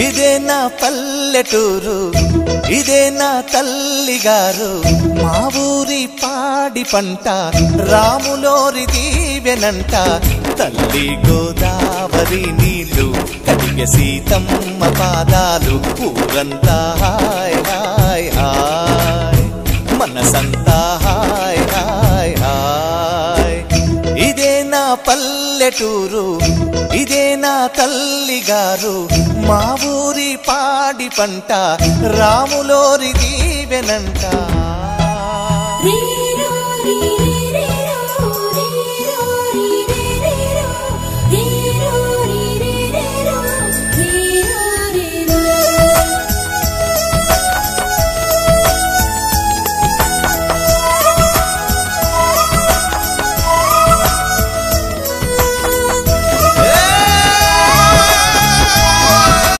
ఇదే నా పల్లెటూరు, ఇదే నా తల్లిగారు, మా ఊరి పాడి పంట రాములోరి దీవెనంట. తల్లి గోదావరి నీళ్ళు కడిగ సీతమ్మ పాదాలు, ఊరంతా హాయ్ హాయ్ హాయ్, మనసంతా హాయ్ హాయ్ హాయ్. ఇదే నా పల్లెటూరు, ఇదే నా తల్లిగారు, మా ఊరి పాడి పంట రాములోరి దీవెనంట.